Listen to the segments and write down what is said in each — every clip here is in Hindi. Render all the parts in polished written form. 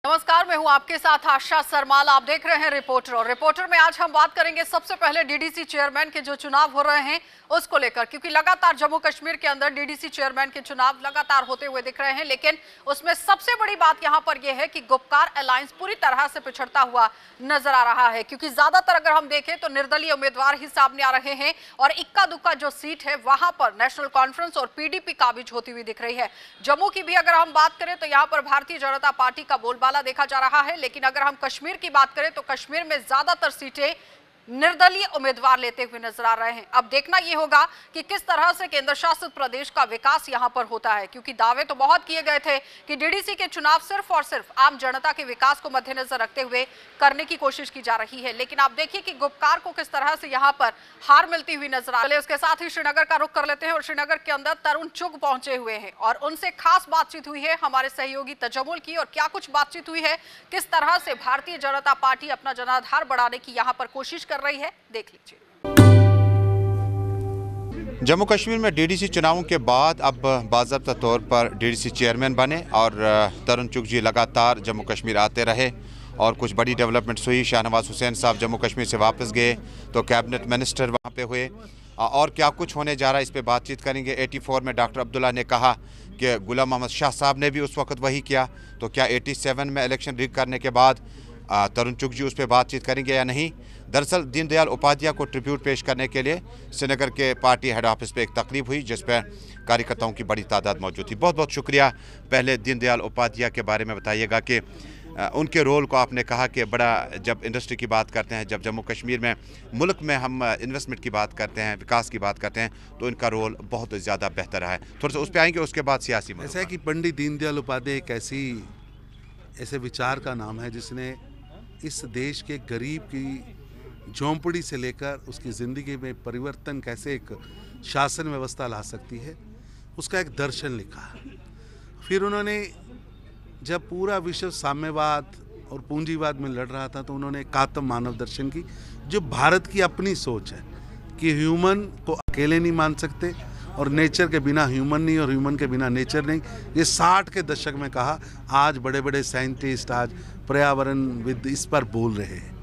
नमस्कार, मैं हूं आपके साथ आशा सरमाल। आप देख रहे हैं रिपोर्टर और रिपोर्टर में आज हम बात करेंगे सबसे पहले डीडीसी चेयरमैन के जो चुनाव हो रहे हैं उसको लेकर, क्योंकि लगातार जम्मू कश्मीर के अंदर डीडीसी चेयरमैन के चुनाव लगातार होते हुए दिख रहे हैं। लेकिन उसमें सबसे बड़ी बात यहां पर यह है कि गुपकार अलायंस पूरी तरह से पिछड़ता हुआ नजर आ रहा है, क्योंकि ज्यादातर अगर हम देखें तो निर्दलीय उम्मीदवार ही सामने आ रहे हैं और इक्का दुक्का जो सीट है वहां पर नेशनल कॉन्फ्रेंस और पीडीपी काबिज होती हुई दिख रही है। जम्मू की भी अगर हम बात करें तो यहाँ पर भारतीय जनता पार्टी का बोलबाला देखा जा रहा है, लेकिन अगर हम कश्मीर की बात करें तो कश्मीर में ज्यादातर सीटें निर्दलीय उम्मीदवार लेते हुए नजर आ रहे हैं। अब देखना यह होगा कि किस तरह से केंद्र शासित प्रदेश का विकास यहां पर होता है, क्योंकि दावे तो बहुत किए गए थे कि डीडीसी के चुनाव सिर्फ और सिर्फ आम जनता के विकास को मद्देनजर रखते हुए करने की कोशिश की जा रही है। लेकिन आप देखिए कि गुपकार को किस तरह से यहां पर हार मिलती हुई नजर आ रही है। उसके साथ ही श्रीनगर का रुख कर लेते हैं और श्रीनगर के अंदर तरुण चुग पहुंचे हुए हैं और उनसे खास बातचीत हुई है हमारे सहयोगी तजमुल की। और क्या कुछ बातचीत हुई है, किस तरह से भारतीय जनता पार्टी अपना जनाधार बढ़ाने की यहां पर कोशिश कर रही है, देख लीजिए। जम्मू कश्मीर में डीडीसी चुनावों के बाद अब बाज़ाब्ता तौर पर डीडीसी चेयरमैन बने और तरुण चुग जी लगातार जम्मू कश्मीर आते रहे और कुछ बड़ी डेवलपमेंट्स हुई। शाहनवाज हुसैन साहब जम्मू कश्मीर से वापस गए तो कैबिनेट मिनिस्टर वहाँ पे हुए और क्या कुछ होने जा रहा है इस पे बातचीत करेंगे। 84 में डॉक्टर अब्दुल्ला ने कहा कि गुलाम मोहम्मद शाह साहब ने भी उस वक्त वही किया, तो क्या 87 में इलेक्शन रिग करने के बाद तरुण चुग जी उस पर बातचीत करेंगे या नहीं। दरअसल दीनदयाल उपाध्याय को ट्रिब्यूट पेश करने के लिए श्रीनगर के पार्टी हेड ऑफिस पे एक तकरीब हुई जिस पर कार्यकर्ताओं की बड़ी तादाद मौजूद थी। बहुत बहुत शुक्रिया। पहले दीनदयाल उपाध्याय के बारे में बताइएगा कि उनके रोल को आपने कहा कि बड़ा, जब इंडस्ट्री की बात करते हैं, जब जम्मू कश्मीर में मुल्क में हम इन्वेस्टमेंट की बात करते हैं, विकास की बात करते हैं, तो इनका रोल बहुत ज़्यादा बेहतर रहा है। थोड़ा सा उस पर आएंगे, उसके बाद सियासी में। ऐसा है कि पंडित दीनदयाल उपाध्याय एक ऐसे विचार का नाम है जिसने इस देश के गरीब की झोंपड़ी से लेकर उसकी ज़िंदगी में परिवर्तन कैसे एक शासन व्यवस्था ला सकती है, उसका एक दर्शन लिखा। फिर उन्होंने जब पूरा विश्व साम्यवाद और पूंजीवाद में लड़ रहा था तो उन्होंने एकात्म मानव दर्शन की, जो भारत की अपनी सोच है कि ह्यूमन को अकेले नहीं मान सकते और नेचर के बिना ह्यूमन नहीं और ह्यूमन के बिना नेचर नहीं। ये 60 के दशक में कहा। आज बड़े बड़े साइंटिस्ट आज पर्यावरणविद इस पर बोल रहे हैं।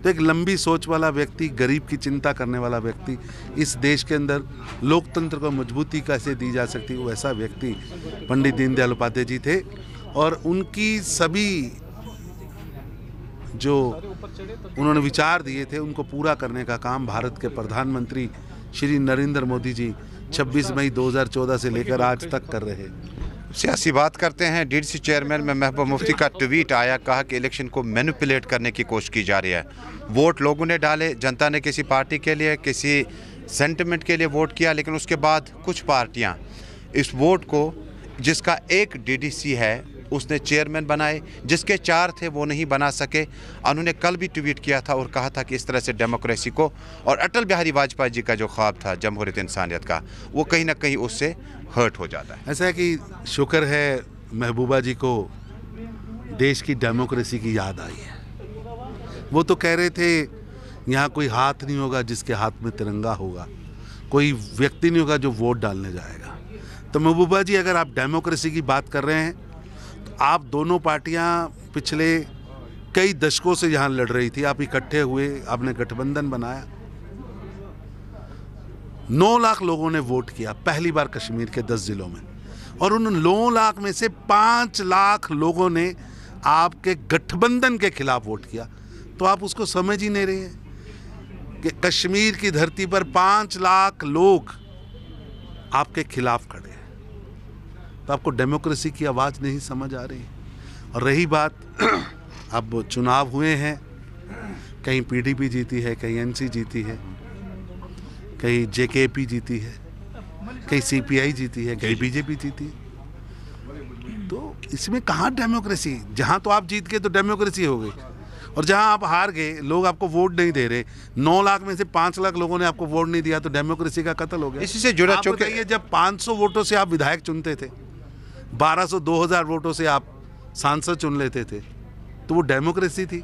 तो एक लंबी सोच वाला व्यक्ति, गरीब की चिंता करने वाला व्यक्ति, इस देश के अंदर लोकतंत्र को मजबूती कैसे दी जा सकती है, वैसा व्यक्ति पंडित दीनदयाल उपाध्याय जी थे। और उनकी सभी जो उन्होंने विचार दिए थे उनको पूरा करने का काम भारत के प्रधानमंत्री श्री नरेंद्र मोदी जी 26 मई 2014 से लेकर आज तक कर रहे हैं। सियासी बात करते हैं। डीडीसी चेयरमैन में महबूबा मुफ्ती का ट्वीट आया, कहा कि इलेक्शन को मैनिपुलेट करने की कोशिश की जा रही है। वोट लोगों ने डाले, जनता ने किसी पार्टी के लिए, किसी सेंटिमेंट के लिए वोट किया, लेकिन उसके बाद कुछ पार्टियां इस वोट को, जिसका एक डीडीसी है, उसने चेयरमैन बनाए, जिसके 4 थे वो नहीं बना सके। उन्होंने कल भी ट्वीट किया था और कहा था कि इस तरह से डेमोक्रेसी को और अटल बिहारी वाजपेयी जी का जो ख्वाब था जमहूरियत इंसानियत का, वो कहीं ना कहीं उससे हर्ट हो जाता है। ऐसा है कि शुक्र है महबूबा जी को देश की डेमोक्रेसी की याद आई है। वो तो कह रहे थे यहाँ कोई हाथ नहीं होगा जिसके हाथ में तिरंगा होगा, कोई व्यक्ति नहीं होगा जो वोट डालने जाएगा। तो महबूबा जी, अगर आप डेमोक्रेसी की बात कर रहे हैं तो आप दोनों पार्टियां पिछले कई दशकों से यहाँ लड़ रही थी, आप इकट्ठे हुए, आपने गठबंधन बनाया। 9 लाख लोगों ने वोट किया पहली बार कश्मीर के 10 जिलों में, और उन 9 लाख में से 5 लाख लोगों ने आपके गठबंधन के खिलाफ वोट किया। तो आप उसको समझ ही नहीं रहे हैं कि कश्मीर की धरती पर 5 लाख लोग आपके खिलाफ खड़े हैं, तो आपको डेमोक्रेसी की आवाज़ नहीं समझ आ रही। और रही बात, अब चुनाव हुए हैं, कहीं पीडीपी जीती है, कहीं एनसी जीती है, कहीं जेकेपी जीती है, कहीं सीपीआई जीती है, कहीं बीजेपी जीती है। तो इसमें कहाँ डेमोक्रेसी? जहाँ तो आप जीत गए तो डेमोक्रेसी हो गई, और जहाँ आप हार गए, लोग आपको वोट नहीं दे रहे, 9 लाख में से 5 लाख लोगों ने आपको वोट नहीं दिया, तो डेमोक्रेसी का कत्ल हो गया। इसी से जुड़ा चुके, जब 500 वोटों से आप विधायक चुनते थे, 1200 2000 वोटों से आप सांसद चुन लेते थे, तो वो डेमोक्रेसी थी।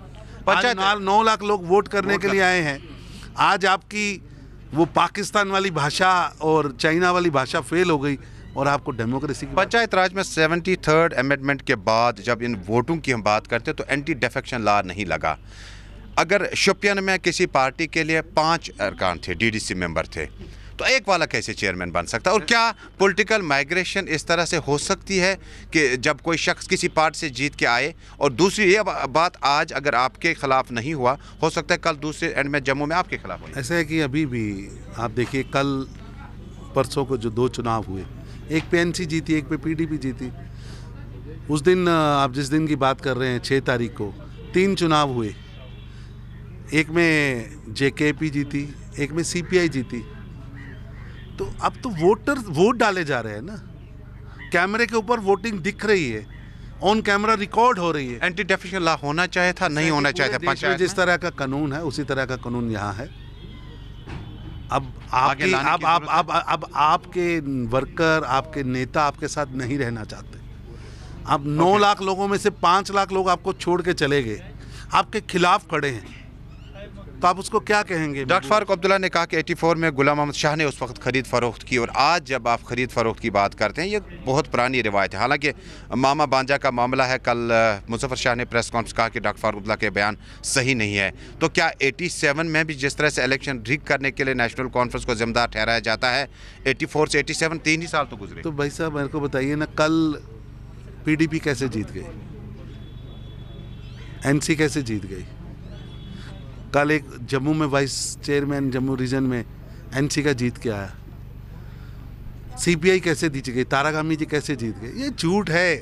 आज 9 लाख लोग वोट करने के लिए आए हैं। आज आपकी वो पाकिस्तान वाली भाषा और चाइना वाली भाषा फेल हो गई, और आपको डेमोक्रेसी की पंचायत राज में 73rd अमेंडमेंट के बाद जब इन वोटों की हम बात करते हैं तो एंटी डिफेक्शन लॉ नहीं लगा। अगर शोपियान में किसी पार्टी के लिए 5 अरकान थे, डीडीसी मेंबर थे, तो एक वाला कैसे चेयरमैन बन सकता है? और क्या पॉलिटिकल माइग्रेशन इस तरह से हो सकती है कि जब कोई शख्स किसी पार्टी से जीत के आए, और दूसरी ये बात आज अगर आपके खिलाफ नहीं हुआ, हो सकता है कल दूसरे एंड में जम्मू में आपके खिलाफ हो? ऐसा है कि अभी भी आप देखिए, कल परसों को जो 2 चुनाव हुए, एक पे एनसी जीती, एक पे पीडीपी जीती। उस दिन आप जिस दिन की बात कर रहे हैं 6 तारीख को 3 चुनाव हुए, एक में जेकेपी जीती, एक में सीपीआई जीती। तो अब तो वोट डाले जा रहे हैं ना, कैमरे के ऊपर वोटिंग दिख रही है, ऑन कैमरा रिकॉर्ड हो रही है। एंटी डिफेक्शन लॉ होना चाहिए था, नहीं होना चाहिए था? पंचायत जिस तरह का कानून है उसी तरह का कानून यहाँ है। अब आपके वर्कर, आपके नेता आपके साथ नहीं रहना चाहते। अब 9 लाख लोगों में से 5 लाख लोग आपको छोड़ के चले गए, आपके खिलाफ खड़े हैं, तो आप उसको क्या कहेंगे? डॉक्टर फारूक अब्दुल्ला ने कहा कि 84 में गुलाम अहमद शाह ने उस वक्त खरीद फरोख्त की, और आज जब आप खरीद फरोख्त की बात करते हैं, ये बहुत पुरानी रिवायत है। हालांकि मामा बांजा का मामला है, कल मुजफ्फर शाह ने प्रेस कॉन्फ्रेंस कहा कि डॉक्टर फारूक अब्दुल्ला के बयान सही नहीं है। तो क्या 87 में भी जिस तरह से इलेक्शन रिग करने के लिए नेशनल कॉन्फ्रेंस को जिम्मेदार ठहराया जाता है, 84 से 87 3 ही साल तो गुजरे। तो भाई साहब मेरे को बताइए ना, कल पीडीपी कैसे जीत गई, एनसी कैसे जीत गई? कल एक जम्मू में वाइस चेयरमैन जम्मू रीजन में एनसी का जीत के आया, सीपीआई कैसे जीत गई, तारागामी जी कैसे जीत गए? ये झूठ है।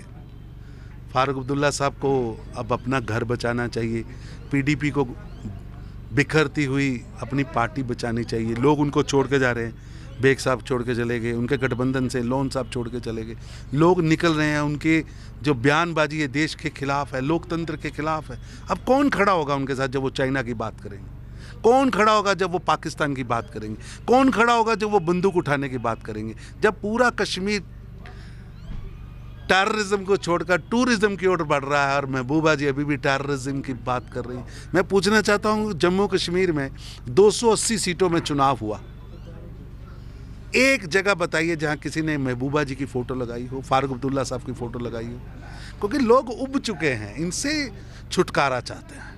फारूक अब्दुल्ला साहब को अब अपना घर बचाना चाहिए, पीडीपी को बिखरती हुई अपनी पार्टी बचानी चाहिए। लोग उनको छोड़ के जा रहे हैं, बेग साहब छोड़ के चले गए, उनके गठबंधन से लोन साहब छोड़ के चले गए, लोग निकल रहे हैं, उनके जो बयानबाजी है देश के खिलाफ है, लोकतंत्र के खिलाफ है। अब कौन खड़ा होगा उनके साथ जब वो चाइना की बात करेंगे? कौन खड़ा होगा जब वो पाकिस्तान की बात करेंगे? कौन खड़ा होगा जब वो बंदूक उठाने की बात करेंगे? जब पूरा कश्मीर टेररिज्म को छोड़कर टूरिज्म की ओर बढ़ रहा है और महबूबा जी अभी भी टेररिज्म की बात कर रही हैं। मैं पूछना चाहता हूँ, जम्मू कश्मीर में 280 सीटों में चुनाव हुआ, एक जगह बताइए जहां किसी ने महबूबा जी की फ़ोटो लगाई हो, फारूक अब्दुल्ला साहब की फ़ोटो लगाई हो? क्योंकि लोग उब चुके हैं, इनसे छुटकारा चाहते हैं।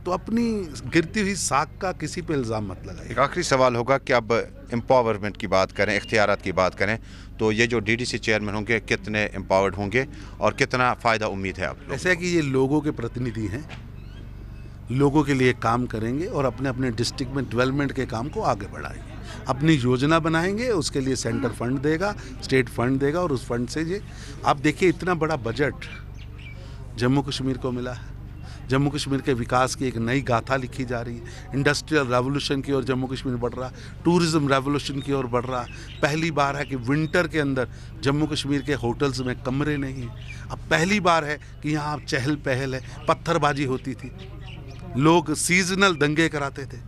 तो अपनी गिरती हुई साख का किसी पे इल्ज़ाम मत लगाइए। एक आखिरी सवाल होगा कि अब एम्पावरमेंट की बात करें, इख्तियारात की बात करें, तो ये जो डीडीसी चेयरमैन होंगे कितने एम्पावर्ड होंगे और कितना फ़ायदा उम्मीद है आप? ऐसा है कि ये लोगों के प्रतिनिधि हैं, लोगों के लिए काम करेंगे और अपने अपने डिस्ट्रिक्ट में डेवलपमेंट के काम को आगे बढ़ाएंगे, अपनी योजना बनाएंगे, उसके लिए सेंटर फंड देगा, स्टेट फंड देगा, और उस फंड से ये आप देखिए इतना बड़ा बजट जम्मू कश्मीर को मिला है। जम्मू कश्मीर के विकास की एक नई गाथा लिखी जा रही है। इंडस्ट्रियल रेवोल्यूशन की ओर जम्मू कश्मीर बढ़ रहा, टूरिज्म रेवोल्यूशन की ओर बढ़ रहा। पहली बार है कि विंटर के अंदर जम्मू कश्मीर के होटल्स में कमरे नहीं हैं। अब पहली बार है कि यहाँ चहल पहल है, पत्थरबाजी होती थी, लोग सीजनल दंगे कराते थे,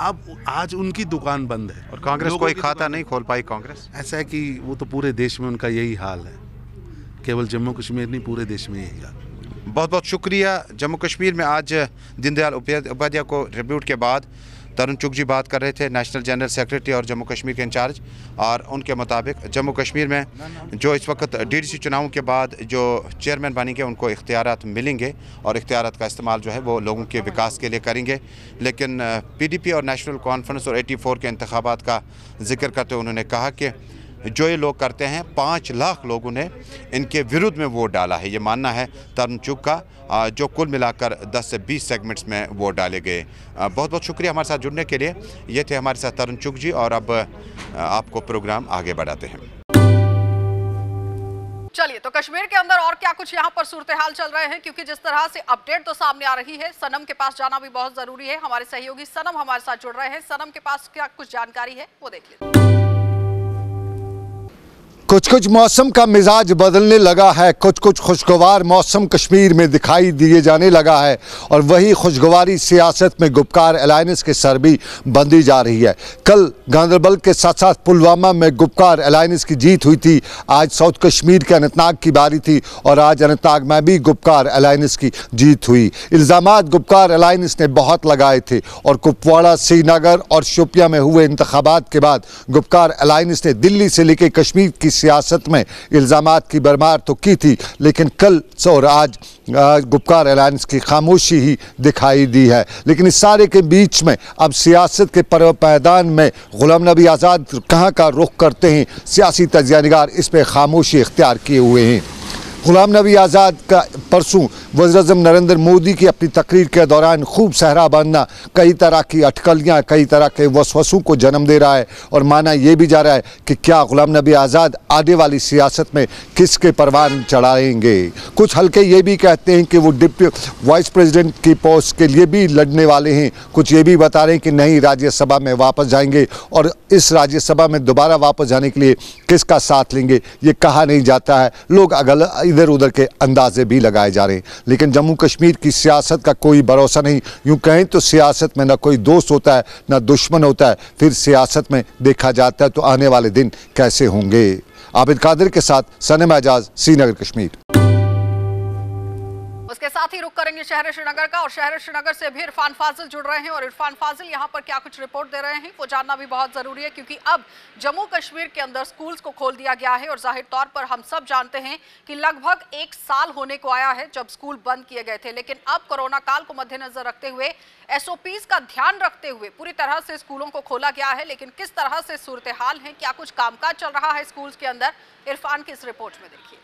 अब आज उनकी दुकान बंद है। और कांग्रेस कोई खाता नहीं खोल पाई कांग्रेस? ऐसा है कि वो तो पूरे देश में उनका यही हाल है, केवल जम्मू कश्मीर नहीं पूरे देश में यही हाल। बहुत बहुत शुक्रिया। जम्मू कश्मीर में आज दीनदयाल उपाध्याय को ट्रिब्यूट के बाद तरुण चुग जी बात कर रहे थे, नेशनल जनरल सेक्रेटरी और जम्मू कश्मीर के इंचार्ज, और उनके मुताबिक जम्मू कश्मीर में जो इस वक्त डीडीसी चुनावों के बाद जो चेयरमैन बनेंगे उनको इख्तियारात मिलेंगे और इख्तियारात का इस्तेमाल जो है वो लोगों के विकास के लिए करेंगे। लेकिन पीडीपी और नेशनल कॉन्फ्रेंस और 84 के इंतखाबात का जिक्र करते हुए उन्होंने कहा कि जो ये लोग करते हैं, 5 लाख लोगों ने इनके विरुद्ध में वोट डाला है, ये मानना है तरुण चुग का, जो कुल मिलाकर 10 से 20 सेगमेंट्स में वोट डाले गए। बहुत बहुत शुक्रिया हमारे साथ जुड़ने के लिए। ये थे हमारे साथ तरुण चुग जी, और अब आपको प्रोग्राम आगे बढ़ाते हैं। चलिए, तो कश्मीर के अंदर और क्या कुछ यहाँ पर सूरत हाल चल रहे हैं, क्योंकि जिस तरह से अपडेट तो सामने आ रही है, सनम के पास जाना भी बहुत जरूरी है। हमारे सहयोगी सनम हमारे साथ जुड़ रहे हैं। सनम के पास क्या कुछ जानकारी है वो देख लेते हैं। कुछ कुछ मौसम का मिजाज बदलने लगा है, कुछ कुछ खुशगवार मौसम कश्मीर में दिखाई दिए जाने लगा है, और वही खुशगवारी सियासत में गुपकार अलायंस के सर भी बंधी जा रही है। कल गांदरबल के साथ साथ पुलवामा में गुपकार अलायंस की जीत हुई थी, आज साउथ कश्मीर के अनंतनाग की बारी थी, और आज अनंतनाग में भी गुपकार अलायंस की जीत हुई। इल्ज़ामात गुपकार अलायंस ने बहुत लगाए थे, और कुपवाड़ा, श्रीनगर और शोपियां में हुए इंतखाबात के बाद गुपकार अलायंस ने दिल्ली से लेकर कश्मीर की सियासत में इल्ज़ामात की भरमार तो की थी, लेकिन कल और आज गुपकार अलायंस की खामोशी ही दिखाई दी है। लेकिन इस सारे के बीच में अब सियासत के पैदान में गुलाम नबी आज़ाद कहाँ का रुख करते हैं, सियासी तजियानिगार इस पर खामोशी इख्तियार किए हुए हैं। गुलाम नबी आज़ाद का परसों वज़ीर-ए-आज़म नरेंद्र मोदी की अपनी तकरीर के दौरान खूब सहरा बांधना कई तरह की अटकलियाँ, कई तरह के वसवसों को जन्म दे रहा है और माना यह भी जा रहा है कि क्या गुलाम नबी आज़ाद आने वाली सियासत में किसके परवान चढ़ाएंगे। कुछ हल्के ये भी कहते हैं कि वो डिप्टी वाइस प्रेसिडेंट की पोस्ट के लिए भी लड़ने वाले हैं, कुछ ये भी बता रहे हैं कि नहीं राज्यसभा में वापस जाएंगे और इस राज्यसभा में दोबारा वापस जाने के लिए किसका साथ लेंगे ये कहा नहीं जाता है। लोग अगल इधर उधर के अंदाजे भी लगाए जा रहे हैं, लेकिन जम्मू कश्मीर की सियासत का कोई भरोसा नहीं। यूं कहें तो सियासत में ना कोई दोस्त होता है ना दुश्मन होता है, फिर सियासत में देखा जाता है तो आने वाले दिन कैसे होंगे। आबिद कादिर के साथ सनम एजाज, श्रीनगर कश्मीर। उसके साथ ही रुक करेंगे शहर श्रीनगर का, और शहर श्रीनगर से भी इरफान फाजिल जुड़ रहे हैं और इरफान फाजिल यहां पर क्या कुछ रिपोर्ट दे रहे हैं वो जानना भी बहुत जरूरी है, क्योंकि अब जम्मू कश्मीर के अंदर स्कूल्स को खोल दिया गया है और जाहिर तौर पर हम सब जानते हैं कि लगभग 1 साल होने को आया है जब स्कूल बंद किए गए थे, लेकिन अब कोरोना काल को मद्देनजर रखते हुए SOPs का ध्यान रखते हुए पूरी तरह से स्कूलों को खोला गया है। लेकिन किस तरह से सूरत हाल है, क्या कुछ कामकाज चल रहा है स्कूल्स के अंदर, इरफान की इस रिपोर्ट में देखिए।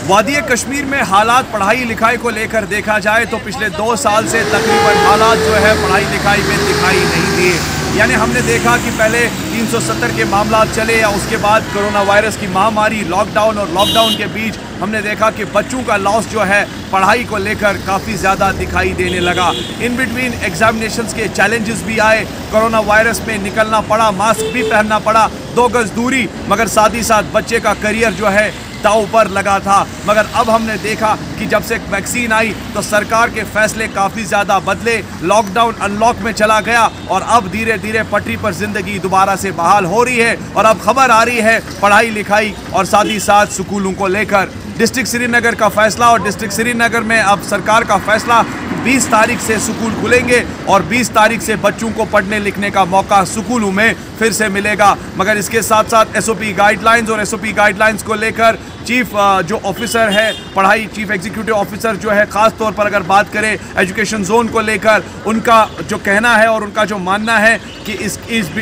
वादी कश्मीर में हालात पढ़ाई लिखाई को लेकर देखा जाए तो पिछले 2 साल से तकरीबन हालात जो है पढ़ाई लिखाई में दिखाई नहीं दिए। यानी हमने देखा कि पहले 370 के मामला चले या उसके बाद कोरोना वायरस की महामारी, लॉकडाउन और लॉकडाउन के बीच हमने देखा कि बच्चों का लॉस जो है पढ़ाई को लेकर काफ़ी ज़्यादा दिखाई देने लगा। इन बिटवीन एग्जामिनेशंस के चैलेंजेस भी आए, कोरोना वायरस में निकलना पड़ा, मास्क भी पहनना पड़ा, 2 गज दूरी, मगर साथ ही साथ बच्चे का करियर जो है दांव पर लगा था। मगर अब हमने देखा कि जब से वैक्सीन आई तो सरकार के फैसले काफ़ी ज़्यादा बदले, लॉकडाउन अनलॉक में चला गया और अब धीरे धीरे पटरी पर जिंदगी दोबारा से बहाल हो रही है। और अब खबर आ रही है पढ़ाई लिखाई और साथ ही साथ स्कूलों को लेकर। डिस्ट्रिक्ट श्रीनगर का फैसला, और डिस्ट्रिक्ट श्रीनगर में अब सरकार का फैसला 20 तारीख से स्कूल खुलेंगे और 20 तारीख से बच्चों को पढ़ने लिखने का मौका स्कूलों में फिर से मिलेगा। मगर इसके साथ साथ SOP गाइडलाइंस और SOP गाइडलाइंस को लेकर चीफ जो ऑफिसर है पढ़ाई, चीफ एग्जीक्यूटिव ऑफिसर जो है, ख़ास तौर पर अगर बात करें एजुकेशन जोन को लेकर, उनका जो कहना है और उनका जो मानना है कि इस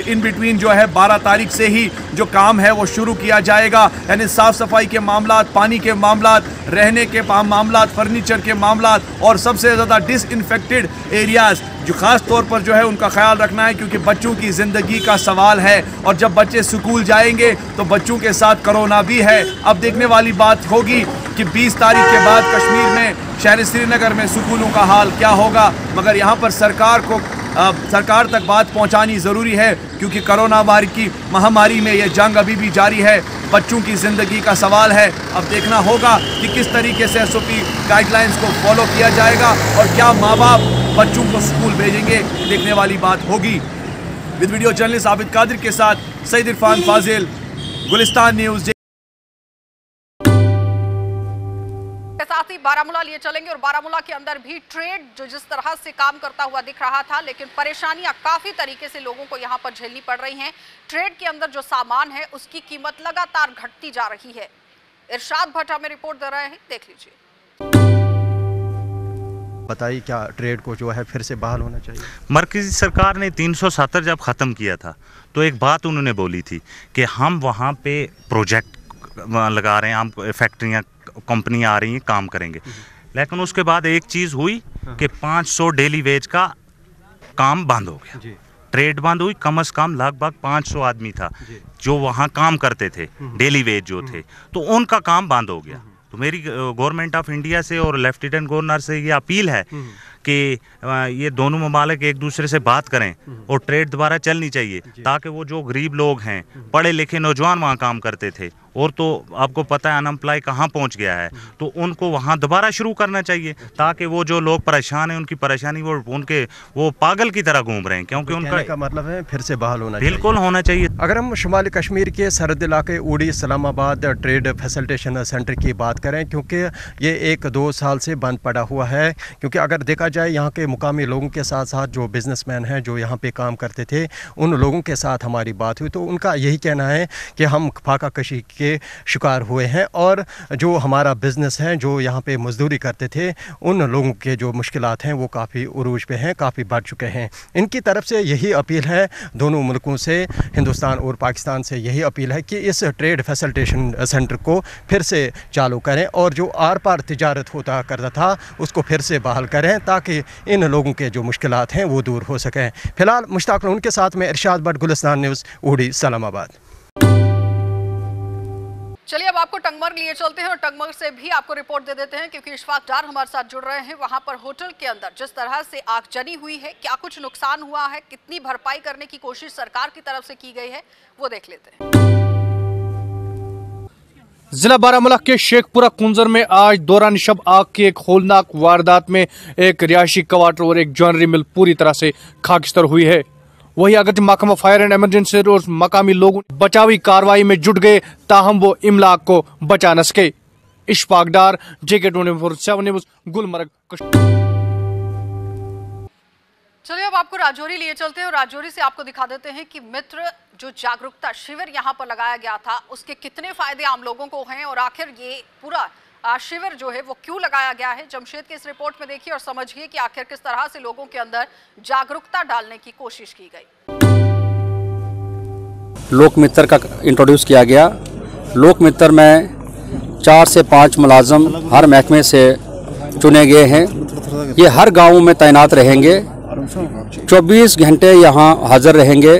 इन बिटवीन जो है 12 तारीख से ही जो काम है वो शुरू किया जाएगा। यानी साफ़ सफाई के मामला, पानी के मामला, रहने के मामला, फर्नीचर के मामला और सबसे ज़्यादा डिसइंफेक्टेड एरियाज़ जो ख़ास तौर पर जो है उनका ख्याल रखना है, क्योंकि बच्चों की ज़िंदगी का सवाल है। और जब बच्चे स्कूल जाएंगे तो बच्चों के साथ कोरोना भी है। अब देखने वाली बात होगी कि 20 तारीख के बाद कश्मीर में, शहर श्रीनगर में स्कूलों का हाल क्या होगा। मगर यहाँ पर सरकार तक बात पहुँचानी ज़रूरी है, क्योंकि कोरोना की महामारी में यह जंग अभी भी जारी है, बच्चों की ज़िंदगी का सवाल है। अब देखना होगा कि किस तरीके से SOP गाइडलाइंस को फॉलो किया जाएगा और क्या माँ बाप बच्चों को स्कूल भेजेंगे, देखने वाली बात होगी। With video journalist Abid Qadir के साथ सईद इरफान फाजिल, गुलिस्तान न्यूज़। साथ ही बारामूला लिए चलेंगे और बारामूला के अंदर भी ट्रेड जो जिस तरह से काम करता हुआ दिख रहा था, लेकिन परेशानियां काफी तरीके से लोगों को यहां पर झेलनी पड़ रही हैं। ट्रेड के अंदर जो सामान है उसकी कीमत लगातार घटती जा रही है। इरशाद भट्ट हमें रिपोर्ट दे रहे हैं, देख लीजिए। बताइए क्या ट्रेड को जो है फिर से बहाल होना चाहिए? मरकजी सरकार ने 370 जब ख़त्म किया था तो एक बात उन्होंने बोली थी कि हम वहाँ पे प्रोजेक्ट लगा रहे हैं, हम फैक्ट्रियाँ, कंपनियाँ आ रही हैं, काम करेंगे। लेकिन उसके बाद एक चीज़ हुई कि 500 डेली वेज का काम बंद हो गया, ट्रेड बंद हुई। कम से कम लगभग 500 आदमी था जो वहाँ काम करते थे, डेली वेज जो थे, तो उनका काम बंद हो गया। तो मेरी गवर्नमेंट ऑफ इंडिया से और लेफ्टिनेंट गवर्नर से ये अपील है कि ये दोनों ममालिक एक दूसरे से बात करें और ट्रेड दोबारा चलनी चाहिए, ताकि वो जो गरीब लोग हैं, पढ़े लिखे नौजवान वहाँ काम करते थे, और तो आपको पता है अनएम्प्लॉय कहाँ पहुँच गया है, तो उनको वहाँ दोबारा शुरू करना चाहिए ताकि वो जो लोग परेशान हैं उनकी परेशानी वो पागल की तरह घूम रहे हैं, क्योंकि उनका का मतलब है फिर से बहाल होना चाहिए। बिल्कुल होना चाहिए। अगर हम शुमाली कश्मीर के सरहद इलाके उड़ी इस्लामाबाद ट्रेड फैसिलिटेशन सेंटर की बात करें, क्योंकि ये 1-2 साल से बंद पड़ा हुआ है, क्योंकि अगर देखा जाए यहाँ के मुकामी लोगों के साथ साथ जो बिजनेसमैन हैं जो यहाँ पे काम करते थे उन लोगों के साथ हमारी बात हुई तो उनका यही कहना है कि हम फाका कशी के शिकार हुए हैं और जो हमारा बिज़नेस है जो यहाँ पे मजदूरी करते थे उन लोगों के जो मुश्किलात हैं वो काफ़ी उरूज पे हैं, काफ़ी बढ़ चुके हैं। इनकी तरफ से यही अपील है दोनों मुल्कों से, हिंदुस्तान और पाकिस्तान से यही अपील है कि इस ट्रेड फैसिलिटेशन सेंटर को फिर से चालू करें और जो आर पार तिजारत होता करता था उसको फिर से बहाल करें ताकि इन लोगों के जो मुश्किलात हैं वो दूर हो सकें। फिलहाल मुश्ताक उनके साथ में इरशाद भट्ट, गुलिस्तान न्यूज़, उड़ी, इस्लामाबाद। चलिए अब आपको टंगमर्ग लिए चलते हैं और टंगमर्ग से भी आपको रिपोर्ट दे देते हैं क्योंकि इशफाक डार हमारे साथ जुड़ रहे हैं। वहां पर होटल के अंदर जिस तरह से आगजनी हुई है, क्या कुछ नुकसान हुआ है, कितनी भरपाई करने की कोशिश सरकार की तरफ से की गई है, वो देख लेते हैं। जिला बारामूला के शेखपुरा कुंजर में आज दौरान शब आग की एक होलनाक वारदात में एक रिहायशी क्वार्टर और एक ज्वेलरी मिल पूरी तरह से खाकिस्तर हुई है। वही अगरचे महकमा फायर एंड इमरजेंसी और मकामी लोग बचावी कार्रवाई में जुट गए, ताहम वो इमलाक को बचा न सके। इशफाक डार, JK24/7 न्यूज़, गुलमर्ग। चलिए अब आपको राजौरी लिए चलते हैं और राजौरी से आपको दिखा देते हैं कि मित्र जो जागरूकता शिविर यहाँ पर लगाया गया था उसके कितने फायदे आम लोगों को हैं और आखिर ये पूरा शिविर जो है वो क्यों लगाया गया है। जमशेद की इस रिपोर्ट में देखिए और समझिए कि आखिर किस तरह से लोगों के अंदर जागरूकता डालने की कोशिश की गई। लोक मित्र का इंट्रोड्यूस किया गया। लोक मित्र में 4 से 5 मुलाजम हर महकमे से चुने गए हैं। ये हर गाँव में तैनात रहेंगे, 24 घंटे यहाँ हाजिर रहेंगे।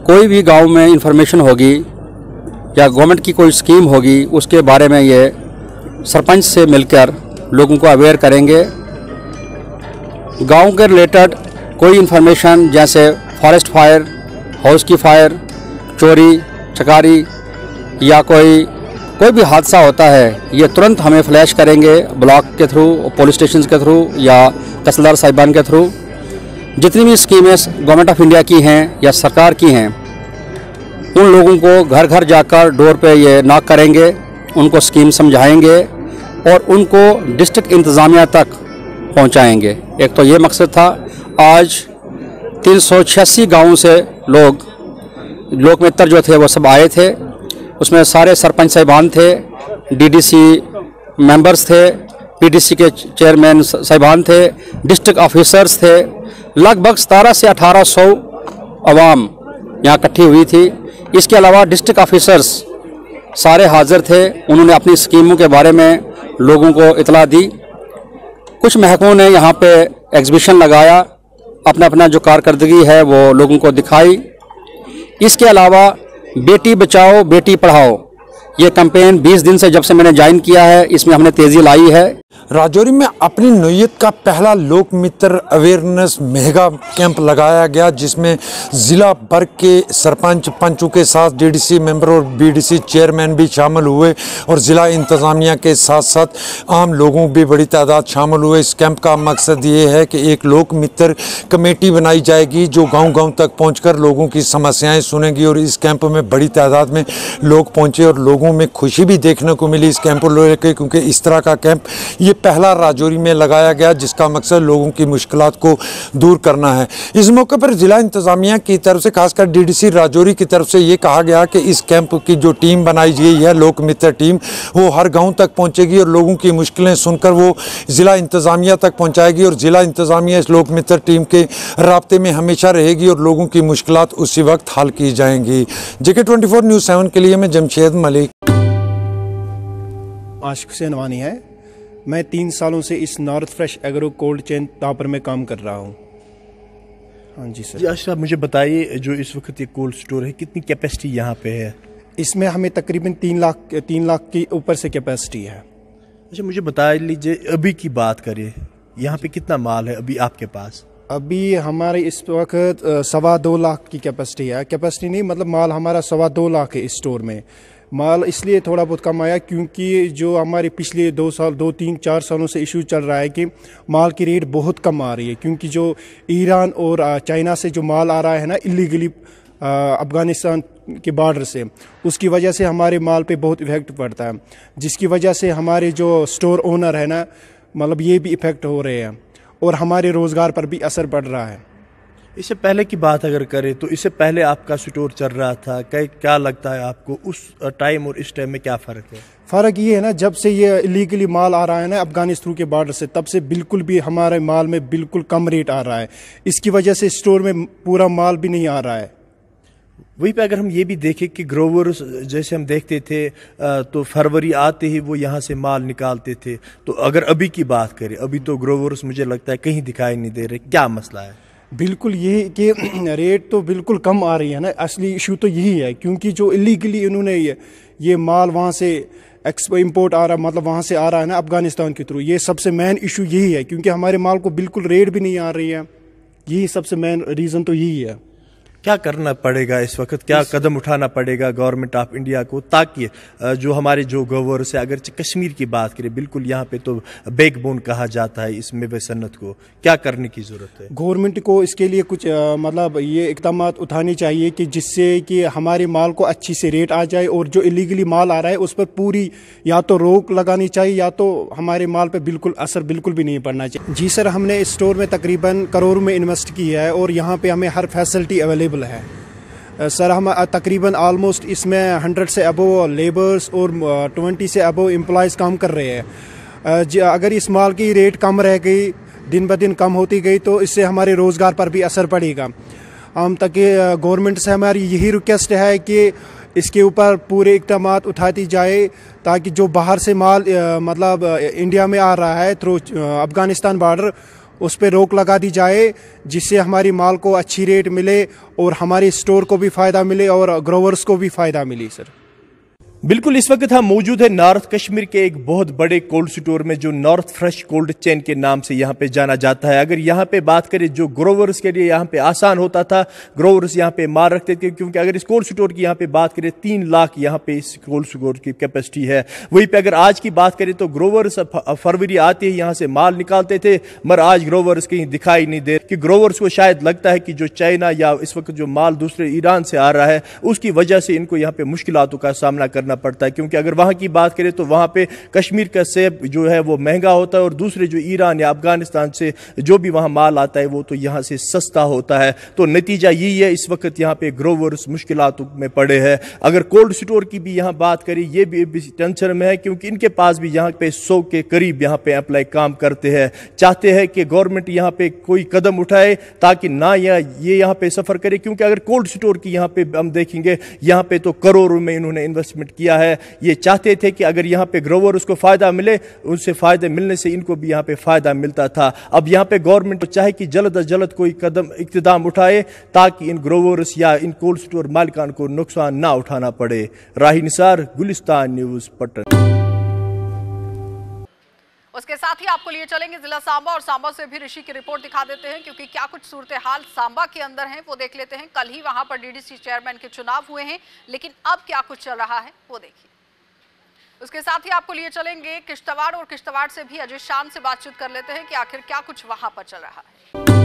कोई भी गांव में इंफॉर्मेशन होगी या गवर्नमेंट की कोई स्कीम होगी उसके बारे में ये सरपंच से मिलकर लोगों को अवेयर करेंगे। गांव के रिलेटेड कोई इंफॉर्मेशन जैसे फॉरेस्ट फायर, हाउस की फायर, चोरी चकारी या कोई भी हादसा होता है ये तुरंत हमें फ्लैश करेंगे ब्लॉक के थ्रू, पुलिस स्टेशन के थ्रू या तहसीलदार साहिबान के थ्रू। जितनी भी स्कीमें गवर्नमेंट ऑफ इंडिया की हैं या सरकार की हैं उन लोगों को घर घर जाकर डोर पे ये नॉक करेंगे, उनको स्कीम समझाएंगे और उनको डिस्ट्रिक्ट इंतज़ामिया तक पहुंचाएंगे। एक तो ये मकसद था। आज 386 गाँवों से लोक मित्र जो थे वो सब आए थे। उसमें सारे सरपंच साहिबान थे, DDC मेंबर्स थे, PDC के चेयरमैन साहिबान थे, डिस्ट्रिक्ट ऑफिसर्स थे। लगभग 1700 से 1800 अवाम यहाँ इकट्ठी हुई थी। इसके अलावा डिस्ट्रिक्ट ऑफिसर्स सारे हाजिर थे। उन्होंने अपनी स्कीमों के बारे में लोगों को इतला दी। कुछ महकमों ने यहाँ पे एग्जीबिशन लगाया, अपना जो कारकर्दगी है वो लोगों को दिखाई। इसके अलावा बेटी बचाओ बेटी पढ़ाओ ये कैंपेन 20 दिन से जब से मैंने ज्वाइन किया है इसमें हमने तेज़ी लाई है। राजौरी में अपनी नोयत का पहला लोक मित्र अवेयरनेस मेगा कैंप लगाया गया जिसमें ज़िला भर के सरपंच पंचों के साथ DDC मेंबर और BDC चेयरमैन भी शामिल हुए और ज़िला इंतज़ामिया के साथ साथ आम लोगों भी बड़ी तादाद शामिल हुए। इस कैंप का मकसद ये है कि एक लोक मित्र कमेटी बनाई जाएगी जो गाँव-गाँव तक पहुँचकर लोगों की समस्याएँ सुनेगी और इस कैंप में बड़ी तादाद में लोग पहुँचे और लोगों में खुशी भी देखने को मिली इस कैंप को लेकर, क्योंकि इस तरह का कैंप ये पहला राजौरी में लगाया गया जिसका मकसद लोगों की मुश्किलात को दूर करना है। इस मौके पर जिला इंतजामिया की तरफ से खासकर DDC राजौरी की तरफ से ये कहा गया कि इस कैंप की जो टीम बनाई गई है लोक मित्र टीम वो हर गांव तक पहुंचेगी और लोगों की मुश्किलें सुनकर वो जिला इंतजामिया तक पहुंचाएगी और जिला इंतजामिया इस लोक मित्र टीम के राब्ते में हमेशा रहेगी और लोगों की मुश्किलात उसी वक्त हल की जाएंगी। JK24 न्यूज़ 7 के लिए मैं जमशेद मलिक। आशिक हुसैन वानी है। मैं 3 सालों से इस north fresh agro cold chain तापर में काम कर रहा हूँ। हाँ जी सर। अच्छा मुझे बताइए जो इस वक्त ये कोल्ड स्टोर है कितनी कैपेसिटी यहाँ पे है? इसमें हमें तकरीबन 3 लाख की ऊपर से कैपेसिटी है। अच्छा मुझे बता लीजिए अभी की बात करें यहाँ पे कितना माल है अभी आपके पास? अभी हमारे इस वक्त 2.25 लाख की कैपेसिटी है। कैपेसिटी नहीं मतलब माल हमारा 2.25 लाख है इस स्टोर में। माल इसलिए थोड़ा बहुत कम आया क्योंकि जो हमारे पिछले 2-3-4 सालों से इशू चल रहा है कि माल की रेट बहुत कम आ रही है, क्योंकि जो ईरान और चाइना से जो माल आ रहा है ना इलीगली अफ़गानिस्तान के बॉर्डर से, उसकी वजह से हमारे माल पे बहुत इफ़ेक्ट पड़ता है, जिसकी वजह से हमारे जो स्टोर ओनर है ना, मतलब ये भी इफ़ेक्ट हो रहे हैं और हमारे रोज़गार पर भी असर पड़ रहा है। इससे पहले की बात अगर करें तो इससे पहले आपका स्टोर चल रहा था, क्या लगता है आपको उस टाइम और इस टाइम में क्या फ़र्क है? फ़र्क ये है ना, जब से ये इलीगली माल आ रहा है ना अफ़गानिस्तान के बॉर्डर से, तब से बिल्कुल भी हमारे माल में बिल्कुल कम रेट आ रहा है। इसकी वजह से स्टोर में पूरा माल भी नहीं आ रहा है। वहीं पे अगर हम ये भी देखें कि ग्रोवर्स जैसे हम देखते थे तो फरवरी आते ही वो यहाँ से माल निकालते थे, तो अगर अभी की बात करें, अभी तो ग्रोवर्स मुझे लगता है कहीं दिखाई नहीं दे रहे, क्या मसला है? बिल्कुल यही कि रेट तो बिल्कुल कम आ रही है ना, असली इशू तो यही है, क्योंकि जो इलीगली इन्होंने ये माल वहाँ से इंपोर्ट आ रहा, मतलब वहाँ से आ रहा है ना अफ़गानिस्तान के थ्रू, ये सबसे मेन इशू यही है, क्योंकि हमारे माल को बिल्कुल रेट भी नहीं आ रही है। यही सबसे मेन रीज़न तो यही है। क्या करना पड़ेगा इस वक्त, क्या कदम उठाना पड़ेगा गवर्नमेंट ऑफ इंडिया को, ताकि जो हमारे जो गवर्नर्स है, अगर कश्मीर की बात करें, बिल्कुल यहाँ पे तो बैकबोन कहा जाता है इस मेवे सन्नत को, क्या करने की ज़रूरत है? गवर्नमेंट को इसके लिए कुछ मतलब ये इक़दाम उठाने चाहिए कि जिससे कि हमारे माल को अच्छी से रेट आ जाए, और जो इलीगली माल आ रहा है उस पर पूरी या तो रोक लगानी चाहिए या तो हमारे माल पर बिल्कुल असर बिल्कुल भी नहीं पड़ना चाहिए। जी सर, हमने इस स्टोर में तकरीबन करोड़ों में इन्वेस्ट किया है और यहाँ पर हमें हर फैसिलिटी अवेलेबल है सर। हम तकरीबन ऑलमोस्ट इसमें 100 से अबव लेबर्स और 20 से अबव एम्प्लॉयज़ काम कर रहे हैं। अगर इस माल की रेट कम रह गई, दिन ब दिन कम होती गई, तो इससे हमारे रोज़गार पर भी असर पड़ेगा। हम तक गवर्नमेंट से हमारी यही रिक्वेस्ट है कि इसके ऊपर पूरे इक़दाम उठाती जाए, ताकि जो बाहर से माल मतलब इंडिया में आ रहा है थ्रू अफ़गानिस्तान बॉर्डर, उस पर रोक लगा दी जाए, जिससे हमारी माल को अच्छी रेट मिले और हमारे स्टोर को भी फ़ायदा मिले और ग्रोवर्स को भी फ़ायदा मिले। सर बिल्कुल, इस वक्त हम मौजूद है नॉर्थ कश्मीर के एक बहुत बड़े कोल्ड स्टोर में, जो नॉर्थ फ्रेश कोल्ड चेन के नाम से यहाँ पे जाना जाता है। अगर यहाँ पे बात करें, जो ग्रोवर्स के लिए यहाँ पे आसान होता था, ग्रोवर्स यहाँ पे माल रखते थे, क्योंकि अगर इस कोल्ड स्टोर की यहाँ पे बात करें 3 लाख यहाँ पे इस कोल्ड स्टोर की कैपेसिटी है। वहीं पे अगर आज की बात करें तो ग्रोवर्स फरवरी आते ही यहाँ से माल निकालते थे, मगर आज ग्रोवर्स कहीं दिखाई नहीं दे, कि ग्रोवर्स को शायद लगता है कि जो चाइना या इस वक्त जो माल दूसरे ईरान से आ रहा है, उसकी वजह से इनको यहाँ पे मुश्किलातों का सामना करना पड़ता है। क्योंकि अगर वहां की बात करें तो वहां पे कश्मीर का सेब जो है वो महंगा होता है, और दूसरे जो ईरान या अफगानिस्तान से जो भी वहां माल आता है वो तो यहां से सस्ता होता है। तो नतीजा यही है, इस वक्त यहां पे ग्रोवर्स मुश्किलातों में पड़े हैं। अगर कोल्ड स्टोर की भी यहां बात करें, ये भी टेंशन में है, क्योंकि इनके पास भी यहां पे 100 के करीब यहां पे एम्प्लॉय काम करते हैं। चाहते हैं कि गवर्नमेंट यहां पे कोई कदम उठाए ताकि ना ये यहां पे सफर करे, क्योंकि अगर कोल्ड स्टोर की यहां पे हम देखेंगे, यहां पे तो करोड़ों में इन्होंने इन्वेस्टमेंट किया है। ये चाहते थे कि अगर यहाँ पे ग्रोवर उसको फायदा मिले, उनसे फायदे मिलने से इनको भी यहाँ पे फायदा मिलता था। अब यहाँ पे गवर्नमेंट चाहे कि जल्द अज जल्द कोई कदम इक़्तिदाम उठाए, ताकि इन ग्रोवर्स या इन कोल्ड स्टोर मालिकान को नुकसान ना उठाना पड़े। राही निसार, गुलिस्तान न्यूज़, पटना। उसके साथ ही आपको लिए चलेंगे जिला सांबा, और सांबा से भी ऋषि की रिपोर्ट दिखा देते हैं, क्योंकि क्या कुछ सूरत हाल सांबा के अंदर है वो देख लेते हैं। कल ही वहां पर डीडीसी चेयरमैन के चुनाव हुए हैं, लेकिन अब क्या कुछ चल रहा है वो देखिए। उसके साथ ही आपको लिए चलेंगे किश्तवाड़, और किश्तवाड़ से भी अजय शान से बातचीत कर लेते हैं कि आखिर क्या कुछ वहां पर चल रहा है।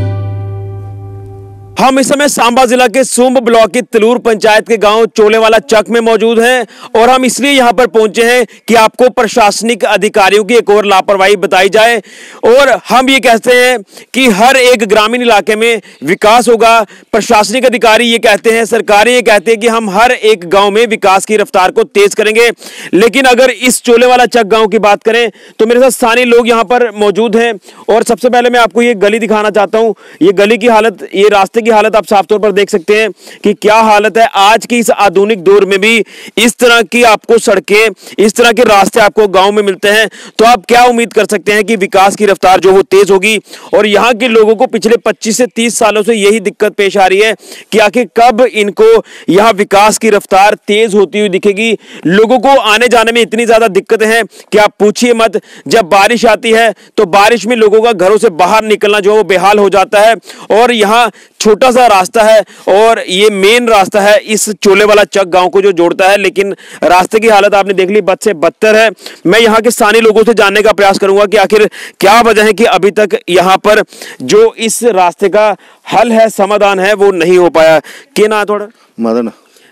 हम इस समय सांबा जिला के सूंब ब्लॉक की तलूर पंचायत के गांव चोलेवाला चक में मौजूद हैं, और हम इसलिए यहां पर पहुंचे हैं कि आपको प्रशासनिक अधिकारियों की एक और लापरवाही बताई जाए। और हम ये कहते हैं कि हर एक ग्रामीण इलाके में विकास होगा। प्रशासनिक अधिकारी ये कहते हैं, सरकारें ये कहते हैं कि हम हर एक गांव में विकास की रफ्तार को तेज करेंगे। लेकिन अगर इस चोलेवाला चक गांव की बात करें तो मेरे साथ स्थानीय लोग यहां पर मौजूद हैं, और सबसे पहले मैं आपको ये गली दिखाना चाहता हूं। ये गली की हालत, ये रास्ते की हालत आप साफ तौर पर देख सकते हैं कि क्या हालत है। आज की इस आधुनिक दौर में भी इस तरह की आपको सड़कें, इस तरह के रास्ते आपको गांव में मिलते हैं, तो आप क्या उम्मीद कर सकते हैं कि विकास की रफ्तार जो वो तेज होगी। और यहां के लोगों को पिछले 25 से 30 सालों से यही दिक्कत पेश आ रही है कि आखिर कब इनको यहां विकास की रफ्तार तेज होती हुई दिखेगी। लोगों को आने जाने में इतनी ज्यादा दिक्कतें हैं कि आप पूछिए मत। जब बारिश आती है तो बारिश में लोगों का घरों से बाहर निकलना जो है वो बेहाल हो जाता है, और यहां छोटा सा रास्ता है और ये मेन रास्ता है इस चोलेवाला चक गांव को जो जोड़ता है, लेकिन रास्ते की हालत आपने देख ली, बद से बदतर है। मैं यहाँ के स्थानीय लोगों से जानने का प्रयास करूंगा कि आखिर क्या वजह है कि अभी तक यहाँ पर जो इस रास्ते का हल है, समाधान है, वो नहीं हो पाया। क्या ना थोड़ा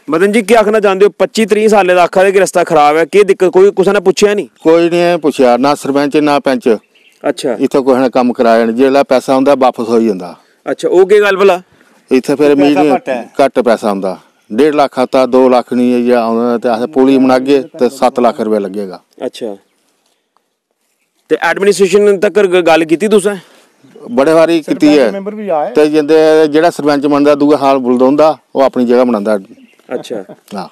मदन जी क्या आखना चाहते हो? 25-30 साल आखा कि रास्ता खराब है, की दिक्कत कोई कुछ ने पूछा नहीं? कोई नहीं पूछा, ना सरपंच ना पंच। अच्छा, इतने कोई ने काम कराया नहीं, जेला पैसा आंदा वापस हो जाता। अच्छा, वो की गल भला? इतने फिर मीड घट पैसा आंदा, 1.5 लाख आता, 2 लाख नहीं है, पुली बनागे तो 7 लाख रुपया लगेगा। अच्छा, ते एडमिनिस्ट्रेशन तक गल की तुसें? बड़े बारी की है, ते जेड़ा सरपंच बनता दूआ हाल बुलदा वो अपनी जगह बनाता। अच्छा, हाँ,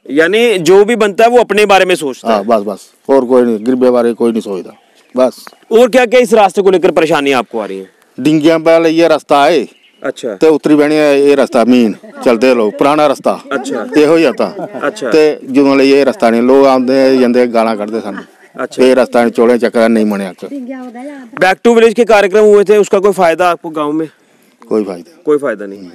यानी जो भी बनता है वो अपने बारे में सोचता है। बस बस, और कोई नहीं, गरीबे बारे कोई नहीं सोचता बस। और क्या क्या इस रास्ते को लेकर परेशानी आपको आ रही है? डिंगिया वाला ये रास्ता है। अच्छा, ते उत्तरी बहनी ये रास्ता मीन चलते लोग पुराना रास्ता। अच्छा, ये हो जाता। अच्छा, ते जो ये रास्ता नहीं, लोग आते जाते गाला कढ़ते सन। अच्छा, ये रास्ता नहीं, चोले चक्कर नहीं मने। बैक टू विलेज के कार्यक्रम हुए थे, उसका कोई फायदा आपको गाँव में? कोई फायदा नहीं।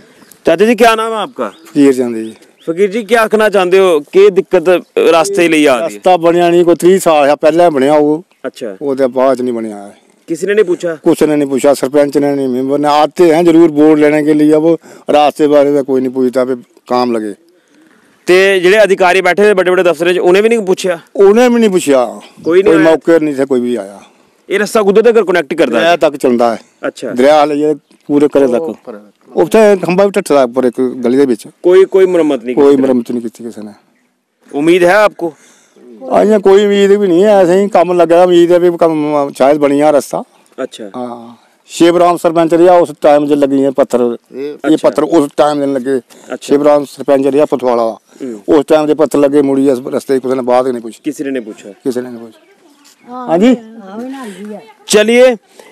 चाचा जी क्या नाम है आपका? फकीर चंद जी। फकीर जी क्या आखना चाहते हो, कि दिक्कत रास्ते लिए आ रही है? रास्ता बनया नहीं, कोई 30 साल पहले बनया वो। अच्छा, वो बाद नहीं बनया है। किसी ने नहीं पूछा? कुछ ने नहीं पूछा, सरपंच ने नहीं, मेंबर ने। आते हैं जरूर वोट लेने के लिए, वो रास्ते बारे में कोई नहीं पूछता, काम लगे। ते जेडे अधिकारी बैठे थे बड़े बड़े दफ्तर, उन्हें भी नहीं पूछा? उन्हें भी नहीं पूछा, कोई मौके नहीं थे, कोई भी आया। ये रास्ता कुदे तक कनेक्ट करता है? दरिया तक चलता है। अच्छा, दरिया वाले ये पूरे करे तक उत्थे खंबा भी टट्टा पर एक गली दे विच। कोई मुरम्मत नहीं? कोई मुरम्मत नहीं की किसी ने। उम्मीद है आपको? अजें कोई उम्मीद भी नहीं है, ऐसे ही काम लगा, उम्मीद है भी काम शायद बनिया रास्ता। अच्छा, हाँ, शिवराम सरपंच रहा उस टाइम जो लगी है पत्थर, ये पत्थर उस टाइम दिन लगे। शिवराम सरपंच रहा पथवाड़ा, उस टाइम जो पत्थर लगे मुड़ी रास्ते किसी ने बात नहीं पूछी। किसी ने नहीं पूछा? किसी ने नहीं पूछा। हाँ जी, चलिए,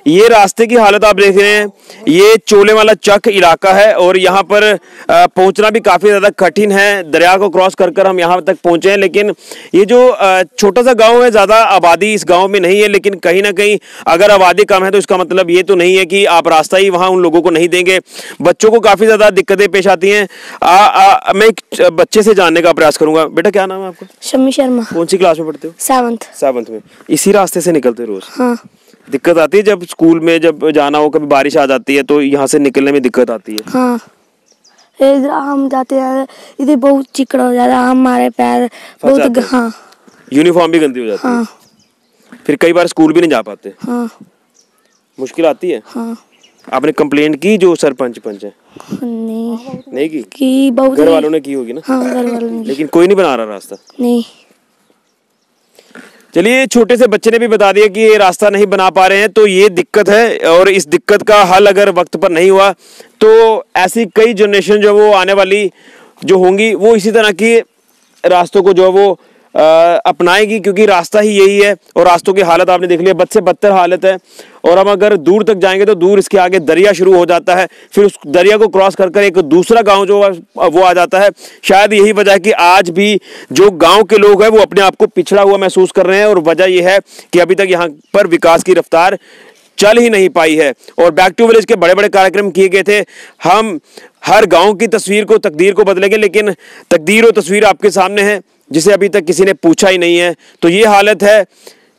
ये रास्ते की हालत आप देख रहे हैं, ये चोलेवाला चक इलाका है और यहाँ पर पहुँचना भी काफ़ी ज़्यादा कठिन है। दरिया को क्रॉस कर हम यहाँ तक पहुँचे हैं, लेकिन ये जो छोटा सा गांव है, ज़्यादा आबादी इस गांव में नहीं है, लेकिन कहीं ना कहीं अगर आबादी कम है तो इसका मतलब ये तो नहीं है कि आप रास्ता ही वहाँ उन लोगों को नहीं देंगे। बच्चों को काफ़ी ज़्यादा दिक्कतें पेश आती हैं। मैं एक बच्चे से जानने का प्रयास करूँगा। बेटा क्या नाम है आपका? शम्मी शर्मा। कौन सी क्लास में पढ़ते हो? 7th में। इसी रास्ते से निकलते रोज? हाँ। दिक्कत आती है जब स्कूल में जब जाना हो, कभी बारिश आ जाती है तो यहाँ से निकलने में दिक्कत आती है? हाँ, हम जाते हैं इधर बहुत चिकड़ा हो जाता है, हमारे पैर बहुत। हाँ, यूनिफॉर्म भी गंदी हो जाती है। फिर कई बार स्कूल भी नहीं जा पाते। हाँ, मुश्किल आती है। हाँ। आपने कंप्लेंट की जो सरपंच पंच है? नहीं की बहुत। घर वालों ने की होगी ना? हाँ, घर वालों ने। लेकिन कोई नहीं बना रहा रास्ता? नहीं। चलिए, छोटे से बच्चे ने भी बता दिया कि ये रास्ता नहीं बना पा रहे हैं, तो ये दिक्कत है और इस दिक्कत का हल अगर वक्त पर नहीं हुआ तो ऐसी कई जनरेशन जो वो आने वाली जो होंगी वो इसी तरह की रास्तों को जो वो अपनाएगी, क्योंकि रास्ता ही यही है। और रास्तों की हालत आपने देख लिया, बद से बदतर हालत है। और हम अगर दूर तक जाएंगे तो दूर इसके आगे दरिया शुरू हो जाता है, फिर उस दरिया को क्रॉस कर एक दूसरा गांव जो वो आ जाता है। शायद यही वजह है कि आज भी जो गांव के लोग हैं वो अपने आप को पिछड़ा हुआ महसूस कर रहे हैं, और वजह यह है कि अभी तक यहाँ पर विकास की रफ्तार चल ही नहीं पाई है। और बैक टू विलेज के बड़े बड़े कार्यक्रम किए गए थे। हम हर गाँव की तस्वीर को, तकदीर को बदलेंगे, लेकिन तकदीर और तस्वीर आपके सामने है जिसे अभी तक किसी ने पूछा ही नहीं है। तो ये हालत है,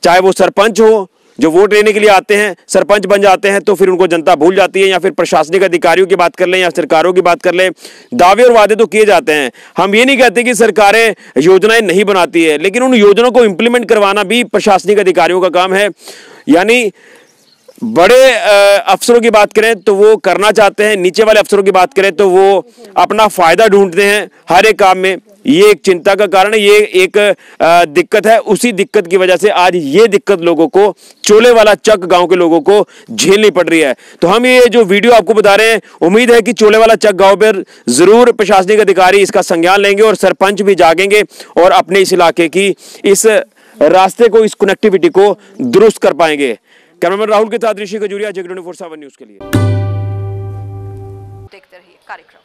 चाहे वो सरपंच हो जो वोट लेने के लिए आते हैं, सरपंच बन जाते हैं तो फिर उनको जनता भूल जाती है, या फिर प्रशासनिक अधिकारियों की बात कर लें या सरकारों की बात कर लें, दावे और वादे तो किए जाते हैं। हम ये नहीं कहते कि सरकारें योजनाएं नहीं बनाती है, लेकिन उन योजनाओं को इंप्लीमेंट करवाना भी प्रशासनिक अधिकारियों का काम है। यानी बड़े अफसरों की बात करें तो वो करना चाहते हैं, नीचे वाले अफसरों की बात करें तो वो अपना फायदा ढूंढते हैं हर एक काम में। ये एक चिंता का कारण है, ये एक दिक्कत है। उसी दिक्कत की वजह से आज ये दिक्कत लोगों को, चोलेवाला चक गांव के लोगों को झेलनी पड़ रही है। तो हम ये जो वीडियो आपको बता रहे हैं, उम्मीद है कि चोलेवाला चक गांव पर जरूर प्रशासनिक अधिकारी इसका संज्ञान लेंगे और सरपंच भी जागेंगे और अपने इस इलाके की इस रास्ते को, इस कनेक्टिविटी को दुरुस्त कर पाएंगे। कैमरामैन राहुल के साथ ऋषि खजूरिया, जग 24/7 न्यूज के लिए। देखते रहिए कार्यक्रम।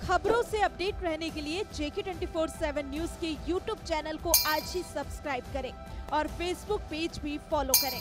खबरों से अपडेट रहने के लिए JK 24/7 न्यूज के YouTube चैनल को आज ही सब्सक्राइब करें और Facebook पेज भी फॉलो करें।